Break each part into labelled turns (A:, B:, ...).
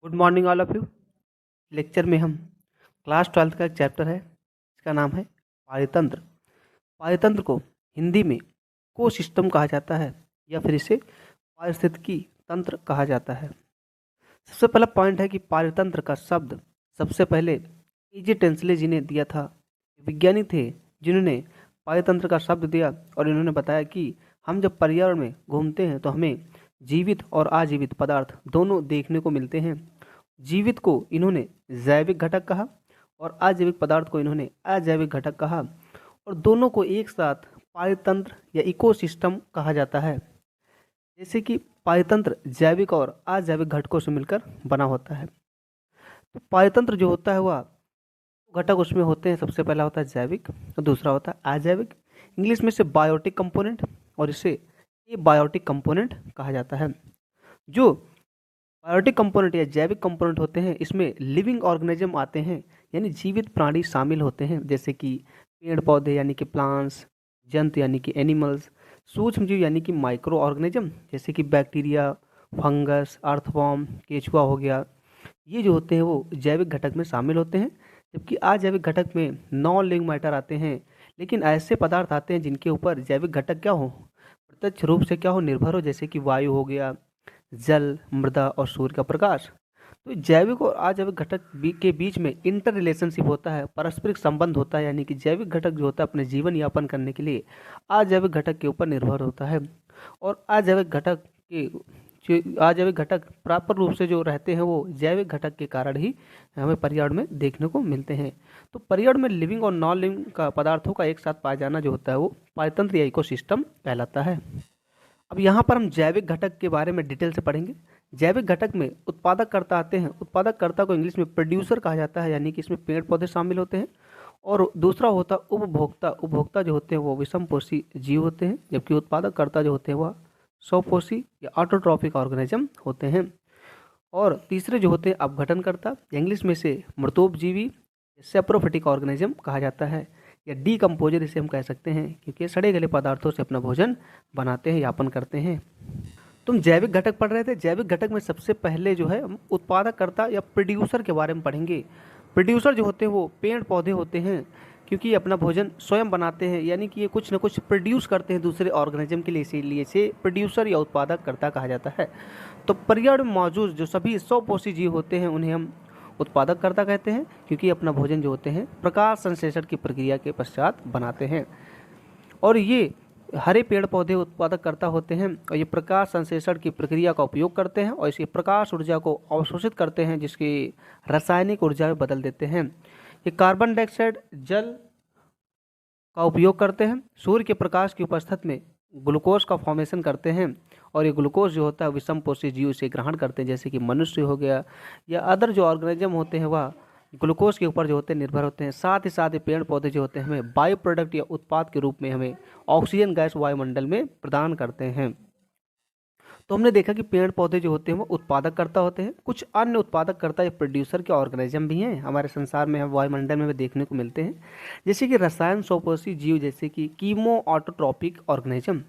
A: Good morning all of you. Lecture में हम class 12th का एक चैप्टर है, इसका नाम है पारितंत्र। पारितंत्र को हिंदी में को सिस्टम कहा जाता है या फिर इसे पारिस्थितिकी तंत्र कहा जाता है। सबसे पहला पॉइंट है कि पारितंत्र का शब्द सबसे पहले ईजे टेंसले जी ने दिया था। विज्ञानी थे जिन्होंने पारितंत्र का शब्द दिया और इन्होंने बताया कि हम जब पर्यावरण में घूमते हैं तो हमें जीवित और अजीवित पदार्थ दोनों देखने को मिलते हैं। जीवित को इन्होंने जैविक घटक कहा और अजैविक पदार्थ को इन्होंने अजैविक घटक कहा, और दोनों को एक साथ पारितंत्र या इकोसिस्टम कहा जाता है। जैसे कि पारितंत्र जैविक और अजैविक घटकों से मिलकर बना होता है। तो पारितंत्र जो होता है वह घटक उसमें होते हैं, सबसे पहला होता है जैविक और दूसरा होता है अजैविक। इंग्लिश में से बायोटिक कंपोनेंट और इसे एबायोटिक कंपोनेंट कहा जाता है। जो बायोटिक कंपोनेंट या जैविक कंपोनेंट होते हैं इसमें लिविंग ऑर्गेनिज्म आते हैं, यानी जीवित प्राणी शामिल होते हैं, जैसे कि पेड़ पौधे यानी कि प्लांट्स, जंतु यानी कि एनिमल्स, सूक्ष्म जीव यानी कि माइक्रो ऑर्गेनिज्म जैसे कि बैक्टीरिया, फंगस, अर्थवॉर्म, केचुआ हो गया। ये जो होते हैं वो जैविक घटक में शामिल होते हैं। जबकि अजैविक घटक में नॉन लिविंग मैटर आते हैं, लेकिन ऐसे पदार्थ आते हैं जिनके ऊपर जैविक घटक क्या हो, प्रत्यक्ष रूप से क्या हो, निर्भर हो, जैसे कि वायु हो गया, जल, मृदा और सूर्य का प्रकाश। तो जैविक और अजैविक घटक के बीच में इंटर रिलेशनशिप होता है, पारस्परिक संबंध होता है, यानी कि जैविक घटक जो होता है अपने जीवन यापन करने के लिए अजैविक घटक के ऊपर निर्भर होता है, और अजैविक घटक प्रॉपर रूप से जो रहते हैं वो जैविक घटक के कारण ही हमें पर्यावरण में देखने को मिलते हैं। तो पर्यावरण में लिविंग और नॉन लिविंग का पदार्थों का एक साथ पाया जाना जो होता है वो पारितंत्र या इकोसिस्टम कहलाता है। अब यहाँ पर हम जैविक घटक के बारे में डिटेल से पढ़ेंगे। जैविक घटक में उत्पादककर्ता आते हैं। उत्पादककर्ता को इंग्लिश में प्रोड्यूसर कहा जाता है, यानी कि इसमें पेड़ पौधे शामिल होते हैं। और दूसरा होता है उपभोक्ता। उपभोक्ता जो होते हैं वो विषमपोषी जीव होते हैं, जबकि उत्पादककर्ता जो होते हैं वह स्वपोषी या ऑटोट्रॉफिक ऑर्गेनिज्म होते हैं। और तीसरे जो होते हैं अपघटनकर्ता, इंग्लिश में से मृतोपजीवी सेप्रोफिटिक ऑर्गेनिज्म कहा जाता है, या डीकम्पोजर इसे हम कह सकते हैं, क्योंकि सड़े गले पदार्थों से अपना भोजन बनाते हैं, यापन करते हैं। तुम जैविक घटक पढ़ रहे थे। जैविक घटक में सबसे पहले जो है हम उत्पादककर्ता या प्रोड्यूसर के बारे में पढ़ेंगे। प्रोड्यूसर जो होते हैं वो पेड़ पौधे होते हैं, क्योंकि ये अपना भोजन स्वयं बनाते हैं, यानी कि ये कुछ ना कुछ प्रोड्यूस करते हैं दूसरे ऑर्गेनिज्म के लिए, इसीलिए इसे प्रोड्यूसर या उत्पादककर्ता कहा जाता है। तो पर्यावरण में मौजूद जो सभी स्वपोषी जीव होते हैं उन्हें हम उत्पादककर्ता कहते हैं, क्योंकि अपना भोजन जो होते हैं प्रकाश संश्लेषण की प्रक्रिया के पश्चात बनाते हैं। और ये हरे पेड़ पौधे उत्पादककर्ता होते हैं, और ये प्रकाश संश्लेषण की प्रक्रिया का उपयोग करते हैं और इसी प्रकाश ऊर्जा को अवशोषित करते हैं, जिसकी रासायनिक ऊर्जा में बदल देते हैं। ये कार्बन डाइऑक्साइड, जल का उपयोग करते हैं, सूर्य के प्रकाश की उपस्थिति में ग्लूकोज का फॉर्मेशन करते हैं, और ये ग्लूकोज जो होता है विषमपोषी जीव से ग्रहण करते हैं, जैसे कि मनुष्य हो गया या अदर जो ऑर्गेनिज्म होते हैं वह ग्लूकोज के ऊपर जो होते हैं निर्भर होते हैं। साथ ही साथ ये पेड़ पौधे जो होते हैं हमें बायो प्रोडक्ट या उत्पाद के रूप में हमें ऑक्सीजन गैस वायुमंडल में प्रदान करते हैं। तो हमने देखा कि पेड़ पौधे जो होते हैं वो उत्पादककर्ता होते हैं। कुछ अन्य उत्पादककर्ता या प्रोड्यूसर के ऑर्गेनिज्म भी हैं हमारे संसार में, हम वायुमंडल में भी देखने को मिलते हैं, जैसे कि रसायन स्वपोषी जीव, जैसे कि कीमो ऑटोट्रॉपिक ऑर्गेनिज्म।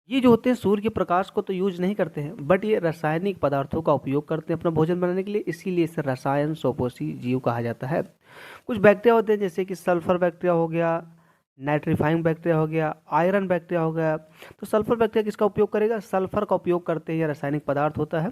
A: ये जो होते हैं सूर्य के प्रकाश को तो यूज नहीं करते हैं, बट ये रासायनिक पदार्थों का उपयोग करते हैं अपना भोजन बनाने के लिए, इसीलिए इसे रसायन स्वपोषी जीव कहा जाता है। कुछ बैक्टीरिया होते हैं, जैसे कि सल्फर बैक्टीरिया हो गया, नाइट्रीफाइंग बैक्टीरिया हो गया, आयरन बैक्टीरिया हो गया। तो सल्फर बैक्टीरिया किसका उपयोग करेगा, सल्फर का उपयोग करते हैं, यह रासायनिक पदार्थ होता है।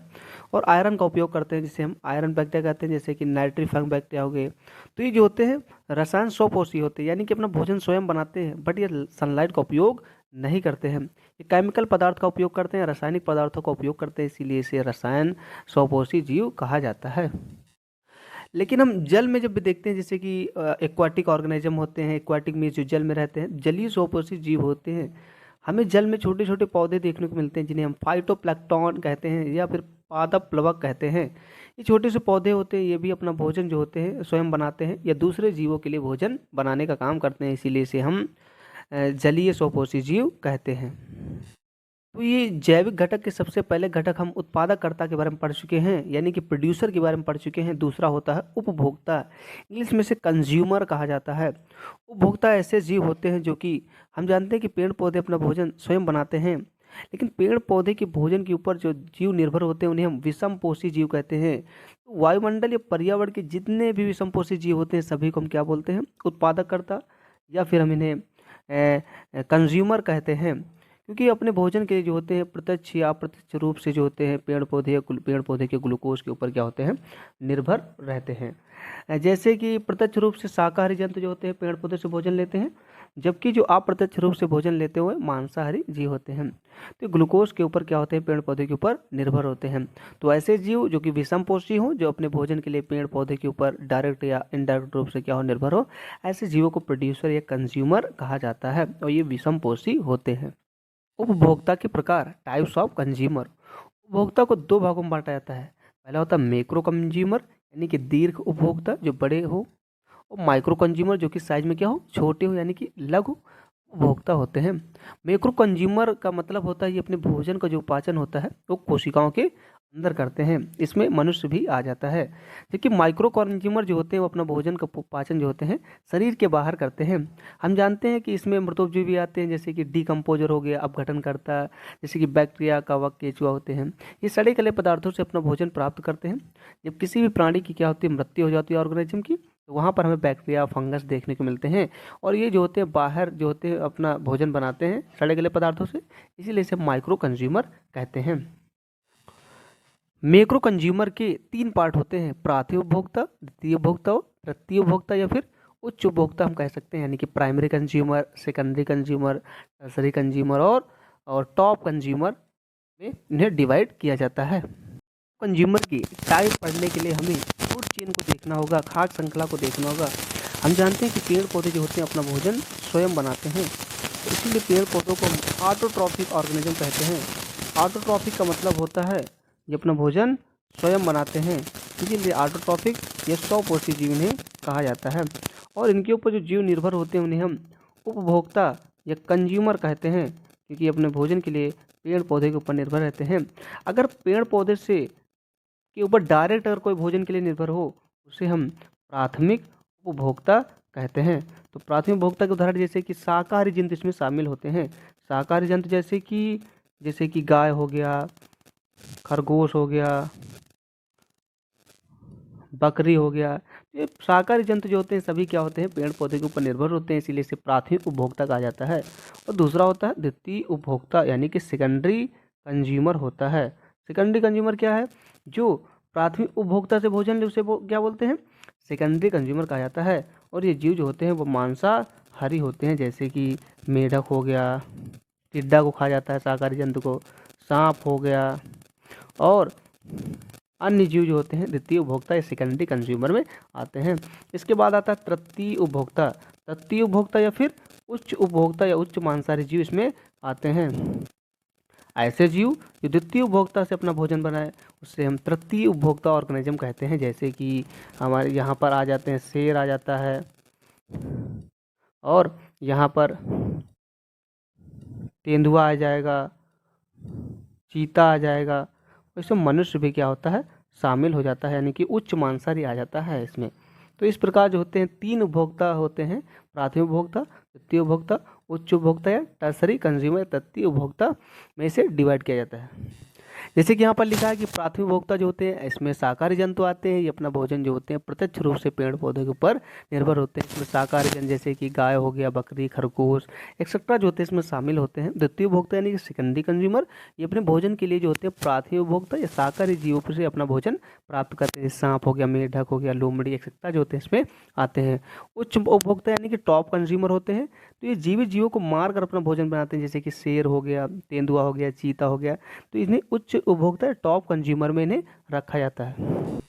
A: और आयरन का उपयोग करते हैं, जिसे हम आयरन बैक्टीरिया कहते हैं, जैसे कि नाइट्रीफाइंग बैक्टीरिया हो गए। तो ये जो होते हैं रसायन स्वपोषी होते हैं, यानी कि अपना भोजन स्वयं बनाते हैं, बट ये सनलाइट का उपयोग नहीं करते हैं। ये केमिकल पदार्थ का उपयोग करते हैं, रासायनिक पदार्थों का उपयोग करते हैं, इसीलिए इसे रसायन स्वपोषी जीव कहा जाता है। लेकिन हम जल में जब भी देखते हैं, जैसे कि एक्वाटिक ऑर्गेनिज्म होते हैं, एक्वाटिक में जो जल में रहते हैं, जलीय स्वपोषी जीव होते हैं। हमें जल में छोटे छोटे पौधे देखने को मिलते हैं, जिन्हें हम फाइटोप्लैंक्टन कहते हैं या फिर पादप प्लवक कहते हैं। ये छोटे से पौधे होते हैं, ये भी अपना भोजन जो होते हैं स्वयं बनाते हैं या दूसरे जीवों के लिए भोजन बनाने का काम करते हैं, इसीलिए इसे हम जलीय स्वपोषी जीव कहते हैं। तो ये जैविक घटक के सबसे पहले घटक हम उत्पादककर्ता के बारे में पढ़ चुके हैं, यानी कि प्रोड्यूसर के बारे में पढ़ चुके हैं। दूसरा होता है उपभोक्ता, इंग्लिश में से कंज्यूमर कहा जाता है। उपभोक्ता ऐसे जीव होते हैं जो कि हम जानते हैं कि पेड़ पौधे अपना भोजन स्वयं बनाते हैं, लेकिन पेड़ पौधे के भोजन के ऊपर जो जीव निर्भर होते हैं उन्हें हम विषमपोषी जीव कहते हैं। तो वायुमंडल या पर्यावरण के जितने भी विषमपोषी जीव होते हैं सभी को हम क्या बोलते हैं, उत्पादककर्ता, या फिर हम इन्हें कंज्यूमर कहते हैं। क्योंकि अपने भोजन के जो होते हैं प्रत्यक्ष या अप्रत्यक्ष रूप से जो होते हैं पेड़ पौधे के ग्लूकोज के ऊपर क्या होते हैं, निर्भर रहते हैं। जैसे कि प्रत्यक्ष रूप से शाकाहारी जंतु जो होते हैं पेड़ पौधे से भोजन लेते हैं, जबकि जो अप्रत्यक्ष रूप से भोजन लेते हुए मांसाहारी जीव होते हैं। तो ग्लूकोज के ऊपर क्या होते हैं, पेड़ पौधे के ऊपर निर्भर होते हैं। तो ऐसे जीव जो कि विषमपोषी हों, जो अपने भोजन के लिए पेड़ पौधे के ऊपर डायरेक्ट या इनडायरेक्ट रूप से क्या हो, निर्भर हो, ऐसे जीवों को प्रोड्यूसर या कंज्यूमर कहा जाता है और ये विषमपोषी होते हैं। उपभोक्ता के प्रकार, टाइप्स ऑफ कंज्यूमर। उपभोक्ता को दो भागों में बांटा जाता है। पहला होता है मैक्रो कंज्यूमर यानी कि दीर्घ उपभोक्ता जो बड़े हो, और माइक्रो कंज्यूमर जो कि साइज में क्या हो, छोटे हो यानी कि लघु उपभोक्ता होते हैं। मैक्रो कंज्यूमर का मतलब होता है ये अपने भोजन का जो पाचन होता है वो कोशिकाओं के अंदर करते हैं, इसमें मनुष्य भी आ जाता है। जबकि माइक्रो कंज्यूमर जो होते हैं वो अपना भोजन का पाचन जो होते हैं शरीर के बाहर करते हैं। हम जानते हैं कि इसमें मृतोपजीवी भी आते हैं, जैसे कि डीकम्पोजर हो गया, अपघटनकर्ता, जैसे कि बैक्टीरिया, कवक, केचुआ होते हैं। ये सड़े गले पदार्थों से अपना भोजन प्राप्त करते हैं। जब किसी भी प्राणी की क्या होती है, मृत्यु हो जाती है ऑर्गेनिज्म की, तो वहाँ पर हमें बैक्टीरिया, फंगस देखने को मिलते हैं, और ये जो होते हैं बाहर जो होते हैं अपना भोजन बनाते हैं सड़े गले पदार्थों से, इसीलिए इसे माइक्रो कंज्यूमर कहते हैं। मैक्रो कंज्यूमर के तीन पार्ट होते हैं, प्राथमिक उपभोक्ता, द्वितीय उपभोक्ता और तृतीय उपभोक्ता या फिर उच्च उपभोक्ता हम कह सकते हैं, यानी कि primary consumer, secondary consumer, tertiary consumer और टॉप कंज्यूमर में इन्हें डिवाइड किया जाता है। कंज्यूमर की टाइप पढ़ने के लिए हमें फूड चेन को देखना होगा, खाद्य श्रृंखला को देखना होगा। हम जानते हैं कि पेड़ पौधे जो होते हैं अपना भोजन स्वयं बनाते हैं, तो इसीलिए पेड़ पौधों को हम ऑटोट्रॉफिक ऑर्गेनिज्म कहते हैं। ऑटोट्रॉफिक का मतलब होता है ये अपना भोजन स्वयं बनाते हैं, इसीलिए ऑटोट्रॉफिक या स्वपोषी जीव इन्हें कहा जाता है। और इनके ऊपर जो जीव निर्भर होते हैं उन्हें हम उपभोक्ता या कंज्यूमर कहते हैं, क्योंकि अपने भोजन के लिए पेड़ पौधे के ऊपर निर्भर रहते हैं। अगर पेड़ पौधे से के ऊपर डायरेक्ट अगर कोई भोजन के लिए निर्भर हो, उसे हम प्राथमिक उपभोक्ता कहते हैं। तो प्राथमिक उपभोक्ता के उदाहरण जैसे कि शाकाहारी जंतु इसमें शामिल होते हैं। शाकाहारी जंतु जैसे कि गाय हो गया, खरगोश हो गया, बकरी हो गया। ये शाकाहारी जंतु जो होते हैं सभी क्या होते हैं, पेड़ पौधे के ऊपर निर्भर होते हैं, इसीलिए इसे प्राथमिक उपभोक्ता कहा जाता है। और दूसरा होता है द्वितीय उपभोक्ता यानी कि सेकेंडरी कंज्यूमर होता है। सेकेंडरी कंज्यूमर क्या है, जो प्राथमिक उपभोक्ता से भोजन ले उसे क्या बोलते हैं, सेकेंडरी कंज्यूमर कहा जाता है। और ये जीव जो होते हैं वो मांसाहारी होते हैं, जैसे कि मेढक हो गया, टिड्डा को खाया जाता है शाकाहारी जंतु को, सांप हो गया, और अन्य जीव जो होते हैं द्वितीय उपभोक्ता या सेकेंडरी कंज्यूमर में आते हैं। इसके बाद आता है तृतीय उपभोक्ता। तृतीय उपभोक्ता या फिर उच्च उपभोक्ता या उच्च मांसाहारी जीव इसमें आते हैं। ऐसे जीव जो द्वितीय उपभोक्ता से अपना भोजन बनाए उससे हम तृतीय उपभोक्ता ऑर्गेनिज्म कहते हैं। जैसे कि हमारे यहाँ पर आ जाते हैं, शेर आ जाता है, और यहाँ पर तेंदुआ आ जाएगा, चीता आ जाएगा। इसमें मनुष्य भी क्या होता है, शामिल हो जाता है, यानी कि उच्च मांसाहारी आ जाता है इसमें। तो इस प्रकार जो होते हैं तीन उपभोक्ता होते हैं, प्राथमिक उपभोक्ता, द्वितीय उपभोक्ता, उच्च उपभोक्ता या टर्सरी कंज्यूमर, तृतीय उपभोक्ता में इसे डिवाइड किया जाता है। जैसे कि यहाँ पर लिखा है कि प्राथमिक उपभोक्ता जो होते हैं इसमें शाकाहारी जंतु आते हैं। ये अपना भोजन जो होते हैं प्रत्यक्ष रूप से पेड़ पौधे के ऊपर निर्भर होते हैं। इसमें शाकाहारी जंतु जैसे कि गाय हो गया, बकरी, खरगोश एक्सेट्रा जो होते हैं इसमें शामिल होते हैं। द्वितीय उपभोक्ता यानी कि सेकेंडरी कंज्यूमर, ये अपने भोजन के लिए जो होते हैं प्राथमिक उपभोक्ता या शाकाहारी जीवों से अपना भोजन प्राप्त करते हैं। सांप हो गया, मेढक हो गया, लोमड़ी एक्सेट्रा जो होते हैं इसमें आते हैं। उच्च उपभोक्ता यानी कि टॉप कंज्यूमर होते हैं, तो ये जीवित जीवों को मारकर अपना भोजन बनाते हैं, जैसे कि शेर हो गया, तेंदुआ हो गया, चीता हो गया। तो इन्हें उच्च उपभोक्ता टॉप कंज्यूमर में इन्हें रखा जाता है।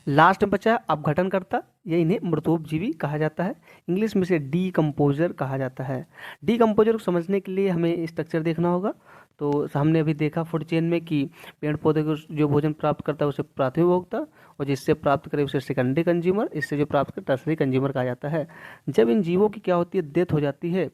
A: लास्ट में बचा है अपघटनकर्ता, या इन्हें मृतोपजीवी कहा जाता है। इंग्लिश में से डीकम्पोजर कहा जाता है। डीकम्पोजर को समझने के लिए हमें स्ट्रक्चर देखना होगा। तो हमने अभी देखा फूड चेन में कि पेड़ पौधे को जो भोजन प्राप्त करता है उसे प्राथमिक उपभोक्ता, और जिससे प्राप्त करे उसे सेकेंडरी कंज्यूमर, इससे जो प्राप्त करे टर्सरी कंज्यूमर कहा जाता है। जब इन जीवों की क्या होती है, डेथ हो जाती है,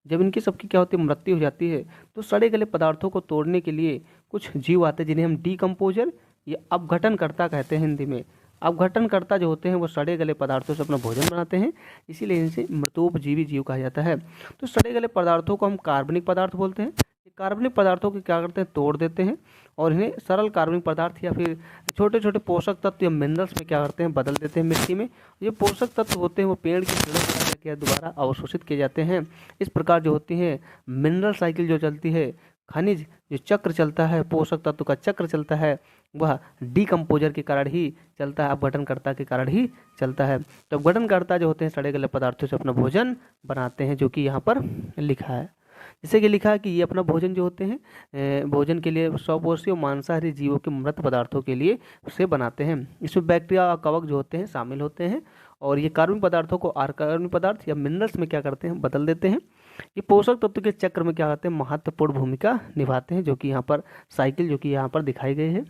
A: जब इनकी सबकी क्या होती है, मृत्यु हो जाती है, तो सड़े गले पदार्थों को तोड़ने के लिए कुछ जीव आते हैं जिन्हें हम डीकम्पोजर या अपघटनकर्ता कहते हैं हिंदी में। अपघटनकर्ता जो होते हैं वो सड़े गले पदार्थों से अपना भोजन बनाते हैं, इसीलिए इनसे मृतोपजीवी जीव कहा जाता है। तो सड़े गले पदार्थों को हम कार्बनिक पदार्थ बोलते हैं। ये कार्बनिक पदार्थों को क्या करते हैं, तोड़ देते हैं और इन्हें सरल कार्बनिक पदार्थ या फिर छोटे छोटे पोषक तत्व या मिनरल्स में क्या करते हैं, बदल देते हैं मिट्टी में। ये पोषक तत्व होते हैं वो पेड़ की जड़ों पर जाकर दोबारा अवशोषित किए जाते हैं। इस प्रकार जो होती है मिनरल साइकिल जो चलती है, खनिज जो चक्र चलता है, पोषक तत्व का चक्र चलता है, वह डीकम्पोजर के कारण ही चलता है, अपघटनकर्ता के कारण ही चलता है। तो अपघटनकर्ता जो होते हैं सड़े गले पदार्थों से अपना भोजन बनाते हैं, जो कि यहाँ पर लिखा है। जैसे कि लिखा है कि ये अपना भोजन जो होते हैं भोजन के लिए स्वपोषी और मांसाहारी जीवों के मृत पदार्थों के लिए उसे बनाते हैं। इसमें बैक्टीरिया और कवक जो होते हैं शामिल होते हैं और ये कार्बनिक पदार्थों को अकार्बनिक पदार्थ या मिनरल्स में क्या करते हैं, बदल देते हैं। ये पोषक तत्व के चक्र में क्या करते हैं, महत्वपूर्ण भूमिका निभाते हैं, जो कि यहाँ पर साइकिल जो कि यहाँ पर दिखाई गई है।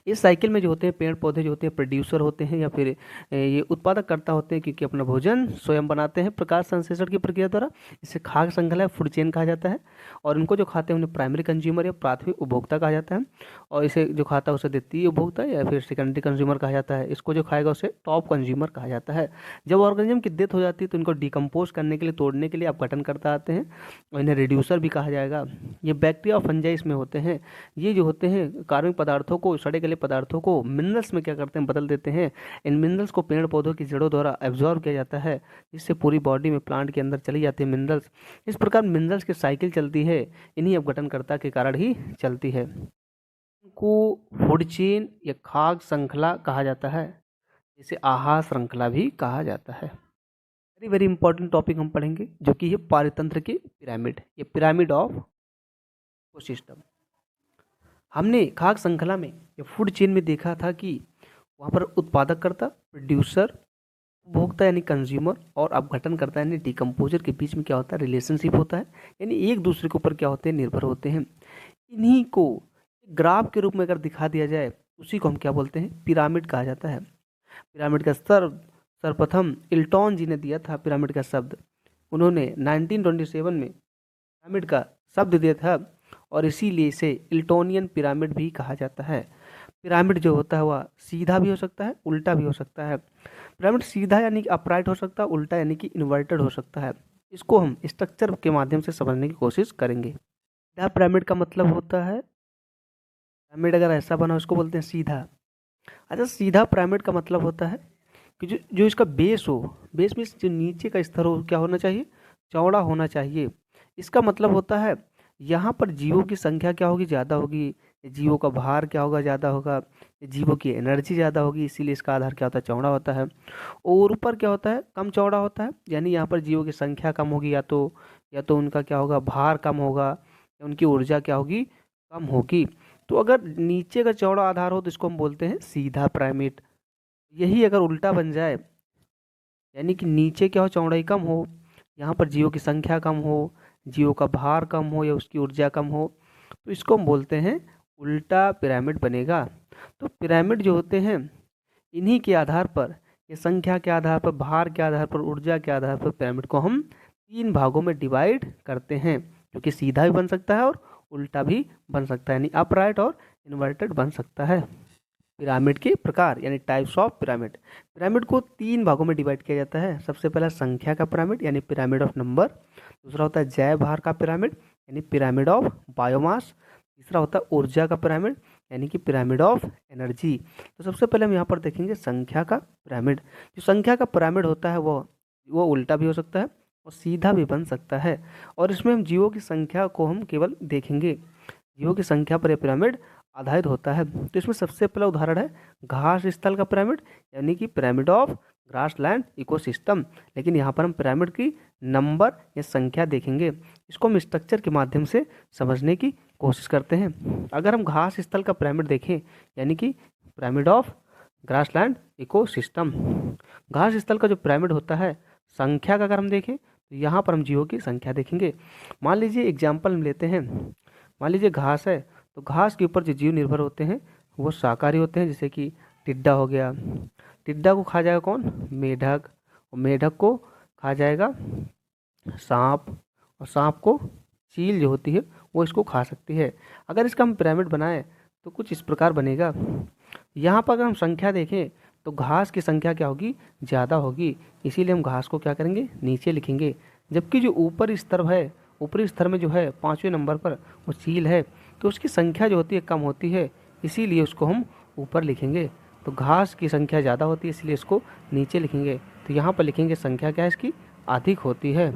A: इस साइकिल में जो होते हैं पेड़ पौधे जो होते हैं प्रोड्यूसर होते हैं या फिर ये उत्पादक करता होते हैं, क्योंकि अपना भोजन स्वयं बनाते हैं प्रकाश संश्लेषण की प्रक्रिया द्वारा। इसे खाद्य श्रृंखला फूड चेन कहा जाता है और इनको जो खाते हैं उन्हें प्राइमरी कंज्यूमर या प्राथमिक उपभोक्ता कहा जाता है। और इसे जो खाता है उसे द्वितीय उपभोक्ता या फिर सेकेंडरी कंज्यूमर कहा जाता है। इसको जो खाएगा उसे टॉप कंज्यूमर कहा जाता है। जब ऑर्गेनिज्म की डेथ हो जाती है तो इनको डिकम्पोज करने के लिए, तोड़ने के लिए अपघटन करता आते हैं और इन्हें रिड्यूसर भी कहा जाएगा। ये बैक्टीरिया और फंजाई इसमें होते हैं। ये जो होते हैं कार्बनिक पदार्थों को, सड़े गले पदार्थों को मिनरल्स में क्या करते हैं, बदल देते हैं। इन मिनरल्स को पेड़ पौधों की जड़ों द्वारा एब्जॉर्ब किया जाता है, जिससे पूरी बॉडी में, प्लांट के अंदर चली जाती है मिनरल्स। इस प्रकार मिनरल्स की साइकिल चलती है, इन्हीं अपघटनकर्ता के कारण ही चलती है। को फूड चेन या खाद्य श्रृंखला कहा जाता है, इसे आहार श्रृंखला भी कहा जाता है। वेरी वेरी इंपॉर्टेंट टॉपिक हम पढ़ेंगे, जो कि है पारितंत्र के पिरामिड, ये पिरामिड ऑफ इकोसिस्टम। हमने खाद्य श्रृंखला में या फूड चेन में देखा था कि वहाँ पर उत्पादककर्ता, प्रोड्यूसर, उपभोक्ता यानी कंज्यूमर और अपघटनकर्ता यानी डिकम्पोजर के बीच में क्या होता है, रिलेशनशिप होता है, यानी एक दूसरे के ऊपर क्या होते हैं, निर्भर होते हैं। इन्हीं को ग्राफ के रूप में अगर दिखा दिया जाए, उसी को हम क्या बोलते हैं, पिरामिड कहा जाता है। पिरामिड का सर्वप्रथम इल्टॉन जी ने दिया था पिरामिड का शब्द। उन्होंने 1927 में पिरामिड का शब्द दिया था और इसीलिए इसे इल्टोनियन पिरामिड भी कहा जाता है। पिरामिड जो होता है वह सीधा भी हो सकता है, उल्टा भी हो सकता है। पिरामिड सीधा यानी कि अपराइट हो सकता है, उल्टा यानी कि इन्वर्टेड हो सकता है। इसको हम स्ट्रक्चर के माध्यम से समझने की कोशिश करेंगे। सीधा पिरामिड का मतलब होता है, पिरामिड अगर ऐसा बना उसको बोलते हैं सीधा। अच्छा, सीधा पिरामिड का मतलब होता है कि जो इसका बेस हो, बेस में जो नीचे का स्तर हो क्या होना चाहिए, चौड़ा होना चाहिए। इसका मतलब होता है यहाँ पर जीवों की संख्या क्या होगी, ज़्यादा होगी, जीवों का भार क्या होगा, ज़्यादा होगा, जीवों की एनर्जी ज़्यादा होगी, इसीलिए इसका आधार क्या होता है, चौड़ा होता है। और ऊपर क्या होता है, कम चौड़ा होता है, यानी यहाँ पर जीवों की संख्या कम होगी, या तो उनका क्या होगा, भार कम होगा, या उनकी ऊर्जा क्या होगी, कम होगी। तो अगर नीचे का चौड़ा आधार हो तो इसको हम बोलते हैं सीधा पिरामिड। यही अगर उल्टा बन जाए, यानी कि नीचे क्या हो, चौड़ाई कम हो, यहाँ पर जीवों की संख्या कम हो, जीवों का भार कम हो या उसकी ऊर्जा कम हो, तो इसको हम बोलते हैं उल्टा पिरामिड बनेगा। तो पिरामिड जो होते हैं इन्हीं के आधार पर, ये संख्या के आधार पर, भार के आधार पर, ऊर्जा के आधार पर पिरामिड को हम 3 भागों में डिवाइड करते हैं, जो कि सीधा भी बन सकता है और उल्टा भी बन सकता है, यानी अपराइट और इन्वर्टेड बन सकता है। पिरामिड के प्रकार यानी टाइप्स ऑफ पिरामिड। पिरामिड को 3 भागों में डिवाइड किया जाता है। सबसे पहला संख्या का पिरामिड यानी पिरामिड ऑफ नंबर। दूसरा होता है जैव भार का पिरामिड यानी पिरामिड ऑफ बायोमास। तीसरा होता है ऊर्जा का पिरामिड यानी कि पिरामिड ऑफ एनर्जी। तो सबसे पहले हम यहाँ पर देखेंगे संख्या का पिरामिड। जो संख्या का पिरामिड होता है वो उल्टा भी हो सकता है और सीधा भी बन सकता है, और इसमें हम जीवों की संख्या को हम केवल देखेंगे, जीवों की संख्या पर यह पिरामिड आधारित होता है। तो इसमें सबसे पहला उदाहरण है घास स्थल का पिरामिड यानी कि पिरामिड ऑफ ग्रासलैंड इकोसिस्टम। लेकिन यहाँ पर हम पिरामिड की नंबर या संख्या देखेंगे, इसको हम स्ट्रक्चर के माध्यम से समझने की कोशिश करते हैं। अगर हम घास स्थल का पिरामिड देखें यानी कि पिरामिड ऑफ ग्रासलैंड इकोसिस्टम, घास स्थल का जो पिरामिड होता है, संख्या का अगर हम देखें तो यहाँ पर हम जीवों की संख्या देखेंगे। मान लीजिए एग्जाम्पल हम लेते हैं, मान लीजिए घास है, तो घास के ऊपर जो जीव निर्भर होते हैं वो शाकाहारी होते हैं, जैसे कि टिड्डा हो गया। टिड्डा को खा जाएगा कौन, मेढक, और मेढक को खा जाएगा सांप, और सांप को चील जो होती है वो इसको खा सकती है। अगर इसका हम पिरामिड बनाएं तो कुछ इस प्रकार बनेगा। यहाँ पर अगर हम संख्या देखें तो घास की संख्या क्या होगी, ज़्यादा होगी, इसीलिए हम घास को क्या करेंगे, नीचे लिखेंगे, जबकि जो ऊपर स्तर है ऊपरी स्तर में जो है 5वें नंबर पर वो चील है, तो उसकी संख्या जो होती है कम होती है, इसीलिए उसको हम ऊपर लिखेंगे। तो घास की संख्या ज़्यादा होती है, इसलिए इसको नीचे लिखेंगे। तो यहाँ पर लिखेंगे संख्या क्या है इसकी, अधिक होती है।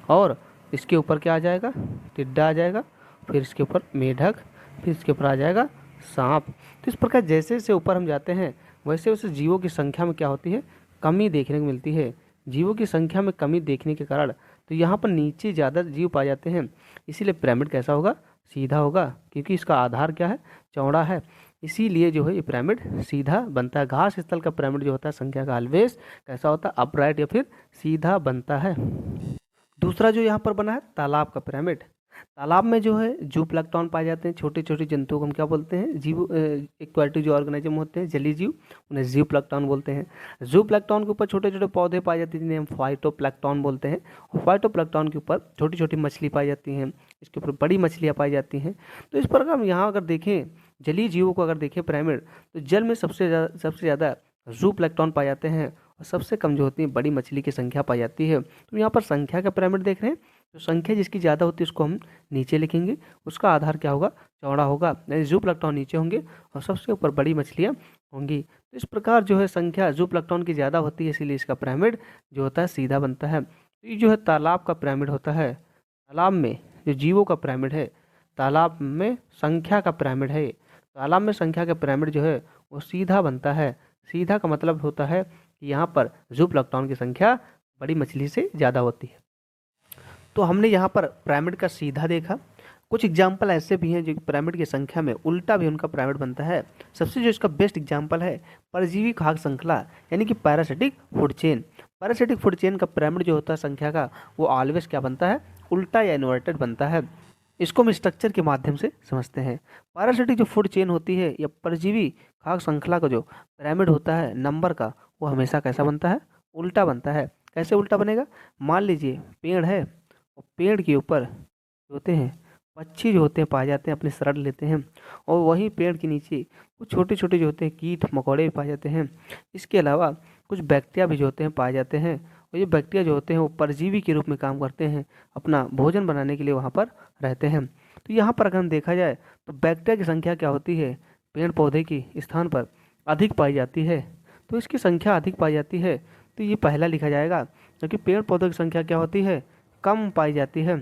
A: और इसके ऊपर क्या आ जाएगा, टिड्डा आ जाएगा, फिर इसके ऊपर मेढक, फिर इसके ऊपर आ जाएगा सांप। तो इस प्रकार जैसे जैसे ऊपर हम जाते हैं वैसे वैसे जीवों की संख्या में क्या होती है, कमी देखने को मिलती है। जीवों की संख्या में कमी देखने के कारण तो यहाँ पर नीचे ज़्यादा जीव पाए जाते हैं, इसीलिए पिरामिड कैसा होगा, सीधा होगा, क्योंकि इसका आधार क्या है, चौड़ा है। इसीलिए जो है ये पिरामिड सीधा बनता है। घास स्थल का पिरामिड जो होता है संख्या का ऑलवेज कैसा होता है, अपराइट या फिर सीधा बनता है। दूसरा जो यहाँ पर बना है तालाब का पिरामिड। तालाब में जो है जू प्लैंकटन पाए जाते हैं, छोटे छोटे जंतुओं को हम क्या बोलते हैं, जीव एक्वाटिक जो ऑर्गेनिज्म होते हैं जलीय जीव, उन्हें जू प्लैंकटन बोलते हैं। जू प्लैंकटन के ऊपर छोटे छोटे पौधे पाए जाते हैं जिन्हें हम फाइटोप्लैंकटन बोलते हैं। और फाइटोप्लैंकटन के ऊपर छोटी छोटी मछली पाई जाती हैं, इसके ऊपर बड़ी मछलियाँ पाई जाती हैं। तो इस प्रकार हम यहाँ अगर देखें जलीय जीवों को अगर देखें पिरामिड, तो जल में सबसे ज़्यादा जू प्लैंकटन पाए जाते हैं और सबसे कम जो होती है बड़ी मछली की संख्या पाई जाती है। तो यहाँ पर संख्या का पिरामिड देख रहे हैं, तो संख्या जिसकी ज़्यादा होती है उसको हम नीचे लिखेंगे, उसका आधार क्या होगा, चौड़ा होगा, यानी जू प्लैंकटन नीचे होंगे और सबसे ऊपर बड़ी मछलियाँ होंगी। तो इस प्रकार जो है संख्या जू प्लैंकटन की ज़्यादा होती है, इसीलिए इसका पिरामिड जो होता है सीधा बनता है। तो ये जो है तालाब का पिरामिड होता है। तालाब में जो जीवों का पिरामिड है, तालाब में संख्या का पिरामिड है, तालाब में संख्या का पिरामिड जो है वो सीधा बनता है। सीधा का मतलब होता है कि यहाँ पर जू प्लैंकटन की संख्या बड़ी मछली से ज़्यादा होती है। तो हमने यहाँ पर पिरामिड का सीधा देखा। कुछ एग्जाम्पल ऐसे भी हैं जो पिरामिड की संख्या में उल्टा भी उनका पिरामिड बनता है। सबसे जो इसका बेस्ट एग्जाम्पल है परजीवी खाद्य श्रृंखला, यानी कि parasitic food chain. Parasitic food chain का पिरामिड जो होता है संख्या का, वो ऑलवेज क्या बनता है, उल्टा या इन्वर्टेड बनता है। इसको हम स्ट्रक्चर के माध्यम से समझते हैं। पैरासिटिक जो फूड चेन होती है या परजीवी खाद्य श्रृंखला का जो पिरामिड होता है नंबर का, वो हमेशा कैसा बनता है, उल्टा बनता है। कैसे उल्टा बनेगा, मान लीजिए पेड़ है और पेड़ के ऊपर जो होते हैं पक्षी जो होते हैं पाए जाते हैं, अपने शरण लेते हैं, और वहीं पेड़ के नीचे कुछ छोटे छोटे जो होते हैं कीट मकोड़े भी पाए जाते हैं। इसके अलावा कुछ बैक्टीरिया भी जो होते हैं पाए जाते हैं, और ये बैक्टीरिया जो होते हैं वो परजीवी के रूप में काम करते हैं, अपना भोजन बनाने के लिए वहाँ पर रहते हैं। तो यहाँ पर अगर हम देखा जाए तो बैक्टीरिया की संख्या क्या होती है, पेड़ पौधे की स्थान पर अधिक पाई जाती है। तो इसकी संख्या अधिक पाई जाती है, तो ये पहला लिखा जाएगा, क्योंकि पेड़ पौधों की संख्या क्या होती है, कम पाई जाती है।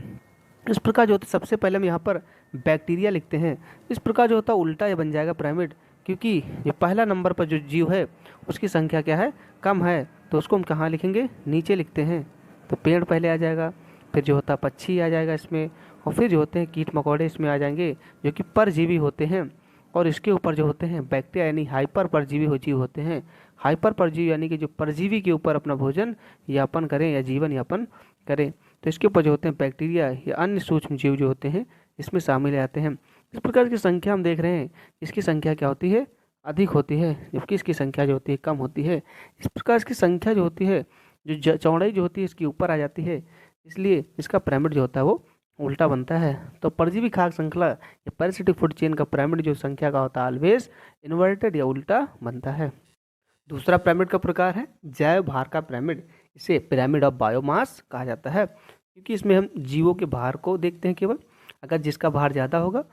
A: इस प्रकार जो होता है सबसे पहले हम यहाँ पर बैक्टीरिया लिखते हैं। इस प्रकार जो होता है उल्टा ये बन जाएगा पिरामिड, क्योंकि ये पहला नंबर पर जो जीव है उसकी संख्या क्या है, कम है, तो उसको हम कहाँ लिखेंगे, नीचे लिखते हैं। तो पेड़ पहले आ जाएगा, फिर जो होता है पक्षी आ जाएगा इसमें, और फिर जो होते हैं कीट मकोड़े इसमें आ जाएंगे जो कि परजीवी होते हैं। और इसके ऊपर जो होते हैं बैक्टीरिया यानी हाइपर परजीवी जीव होते हैं। हाइपर परजीवी यानी कि जो परजीवी के ऊपर अपना भोजन यापन करें या जीवन यापन करें। तो इसके ऊपर जो होते हैं बैक्टीरिया या अन्य सूक्ष्म जीव जो होते हैं इसमें शामिल आते हैं। इस प्रकार की संख्या हम देख रहे हैं, इसकी संख्या क्या होती है, अधिक होती है, जबकि इसकी संख्या जो होती है कम होती है। इस प्रकार इसकी संख्या जो होती है, जो चौड़ाई जो होती है इसकी ऊपर आ जाती है, इसलिए इसका पिरामिड जो होता है वो उल्टा बनता है। तो परजीवी खाद्य श्रृंखला या पैरासिटिक फूड चेन का पिरामिड जो संख्या का होता है ऑलवेज इन्वर्टेड या उल्टा बनता है। दूसरा पिरामिड का प्रकार है जैव भार का पिरामिड। इसे पिरामिड ऑफ बायोमास कहा जाता है, क्योंकि इसमें हम जीवों के भार को देखते हैं केवल। अगर जिसका भार ज़्यादा होगा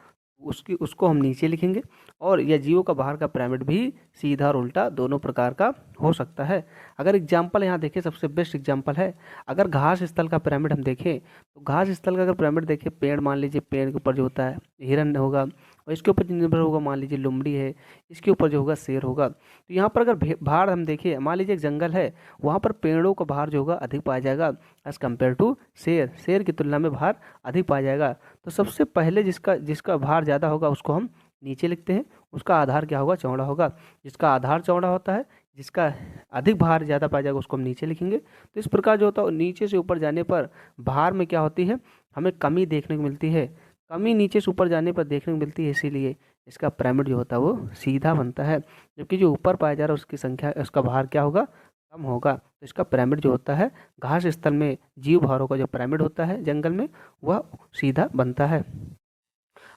A: उसको हम नीचे लिखेंगे, और यह जीवों का भार का पिरामिड भी सीधा और उल्टा दोनों प्रकार का हो सकता है। अगर एग्जाम्पल यहाँ देखें, सबसे बेस्ट एग्जाम्पल है, अगर घास स्थल का पिरामिड हम देखें, तो घास स्थल का अगर पिरामिड देखें, पेड़ मान लीजिए, पेड़ के ऊपर जो होता है हिरन होगा, और इसके ऊपर निर्भर होगा मान लीजिए लुमड़ी है, इसके ऊपर जो होगा शेर होगा। तो यहाँ पर अगर भार हम देखें, मान लीजिए एक जंगल है, वहाँ पर पेड़ों का भार जो होगा अधिक पाया जाएगा एज़ कम्पेयर टू शेर। शेर की तुलना में भार अधिक पाया जाएगा। तो सबसे पहले जिसका भार ज़्यादा होगा उसको हम नीचे लिखते हैं, उसका आधार क्या होगा, चौड़ा होगा। जिसका आधार चौड़ा होता है, जिसका अधिक भार ज़्यादा पाया जाएगा उसको हम नीचे लिखेंगे। तो इस प्रकार जो होता है नीचे से ऊपर जाने पर भार में क्या होती है, हमें कमी देखने को मिलती है। कमी नीचे से ऊपर जाने पर देखने को मिलती है, इसीलिए इसका पिरामिड जो होता है वो सीधा बनता है। जबकि जो ऊपर पाया जा रहा है उसकी संख्या, उसका भार क्या होगा, कम होगा। तो इसका पिरामिड जो होता है घास स्थल में जीव भारों का जो पिरामिड होता है जंगल में, वह सीधा बनता है।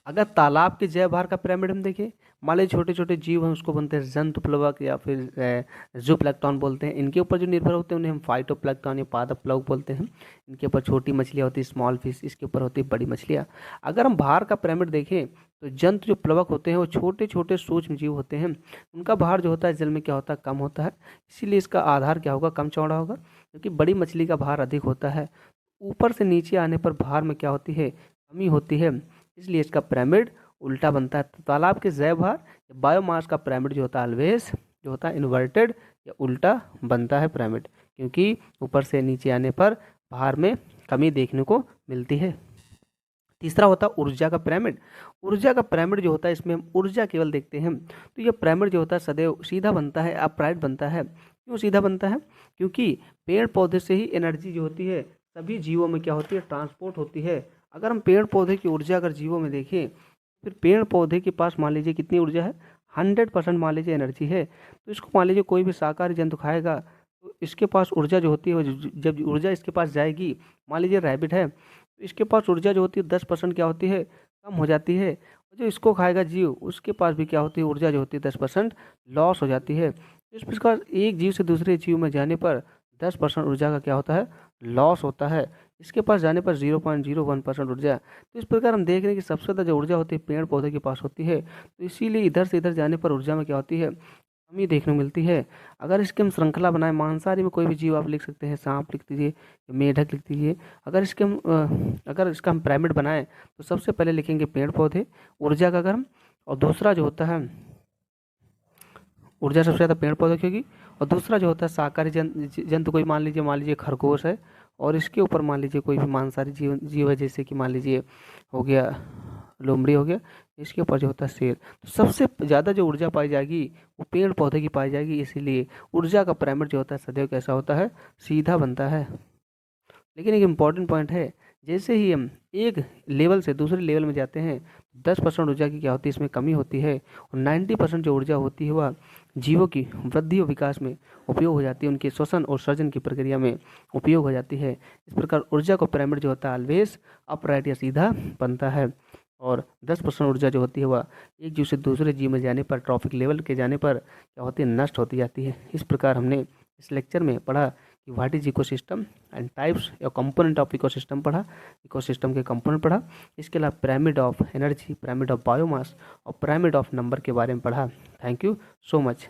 A: अगर तालाब के जैव भार का पिरामिड हम देखें, मान लीजिए छोटे छोटे जीव हैं, उसको बनते हैं जंतु प्लवक या फिर जूप्लैंक्टन बोलते हैं। इनके ऊपर जो निर्भर होते हैं उन्हें हम फाइटोप्लैंक्टन या पादप प्लवक बोलते हैं। इनके ऊपर छोटी मछलियाँ होती है, स्मॉल फिश, इसके ऊपर होती है बड़ी मछलियाँ। अगर हम भार का पिरामिड देखें तो जंतु जो प्लवक होते हैं वो छोटे छोटे सूक्ष्म जीव होते हैं। उनका भार जो होता है जल में क्या होता है, कम होता है। इसीलिए इसका आधार क्या होगा, कम चौड़ा होगा, क्योंकि बड़ी मछली का भार अधिक होता है। ऊपर से नीचे आने पर भार में क्या होती है, कमी होती है। इसलिए इसका पिरामिड उल्टा बनता है। तो तालाब के जैव भार या बायोमास का पिरामिड जो होता है ऑलवेज जो होता है इन्वर्टेड या उल्टा बनता है पिरामिड, क्योंकि ऊपर से नीचे आने पर भार में कमी देखने को मिलती है। तीसरा होता है ऊर्जा का पिरामिड। ऊर्जा का पिरामिड जो होता है इसमें हम ऊर्जा केवल देखते हैं। तो यह पिरामिड जो होता है सदैव सीधा बनता है, अपराइट बनता है। क्यों सीधा बनता है, क्योंकि पेड़ पौधे से ही एनर्जी जो होती है सभी जीवों में क्या होती है, ट्रांसपोर्ट होती है। अगर हम पेड़ पौधे की ऊर्जा अगर जीवों में देखें, फिर पेड़ पौधे के पास मान लीजिए कितनी ऊर्जा है, 100% मान लीजिए एनर्जी है। तो इसको मान लीजिए कोई भी शाकाहारी जंतु खाएगा तो इसके पास ऊर्जा जो होती है वो जब ऊर्जा इसके पास जाएगी, मान लीजिए रैबिट है तो इसके पास ऊर्जा जो होती है 10% क्या होती है, कम हो जाती है। और जो इसको खाएगा जीव उसके पास भी क्या होती है, ऊर्जा जो होती है 10% लॉस हो जाती है। तो इस प्रकार एक जीव से दूसरे जीव में जाने पर 10% ऊर्जा का क्या होता है, लॉस होता है। इसके पास जाने पर 0.01% ऊर्जा। तो इस प्रकार हम देख रहे हैं कि सबसे ज़्यादा जो ऊर्जा होती है पेड़ पौधे के पास होती है। तो इसीलिए इधर से इधर जाने पर ऊर्जा में क्या होती है, कमी देखने को मिलती है। अगर इसकी हम श्रृंखला बनाए, मांसाहारी में कोई भी जीव आप लिख सकते हैं, सांप लिख दीजिए, मेढक लिख दीजिए। अगर इसका हम पिरामिड बनाएं तो सबसे पहले लिखेंगे पेड़ पौधे, ऊर्जा का क्रम, और दूसरा जो होता है ऊर्जा सबसे ज़्यादा पेड़ पौधे की होगी, और दूसरा जो होता है शाकाहारी जंतु कोई मान लीजिए खरगोश है, और इसके ऊपर मान लीजिए कोई भी मांसाहारी जीव है, जैसे कि मान लीजिए हो गया लोमड़ी हो गया, इसके ऊपर जो होता है शेर। तो सबसे ज़्यादा जो ऊर्जा पाई जाएगी वो पेड़ पौधे की पाई जाएगी। इसीलिए ऊर्जा का पिरामिड जो होता है सदैव कैसा होता है, सीधा बनता है। लेकिन एक इम्पॉर्टेंट पॉइंट है, जैसे ही हम एक लेवल से दूसरे लेवल में जाते हैं 10% ऊर्जा की क्या होती है, इसमें कमी होती है। और 90% जो ऊर्जा होती है वह जीवों की वृद्धि और विकास में उपयोग हो जाती है, उनके श्वसन और सृजन की प्रक्रिया में उपयोग हो जाती है। इस प्रकार ऊर्जा का पिरामिड जो होता है ऑलवेज अपराइट या सीधा बनता है। और 10% ऊर्जा जो होती है वह एक जीव से दूसरे जीव में जाने पर, ट्रॉफिक लेवल के जाने पर क्या होती है, नष्ट होती जाती है। इस प्रकार हमने इस लेक्चर में पढ़ा कि what is ecosystem and types या कंपोनेंट ऑफ इकोसिस्टम पढ़ा, इकोसिस्टम के कंपोनेंट पढ़ा। इसके अलावा pyramid of energy, pyramid of biomass और पिरामिड ऑफ नंबर के बारे में पढ़ा। Thank you so much.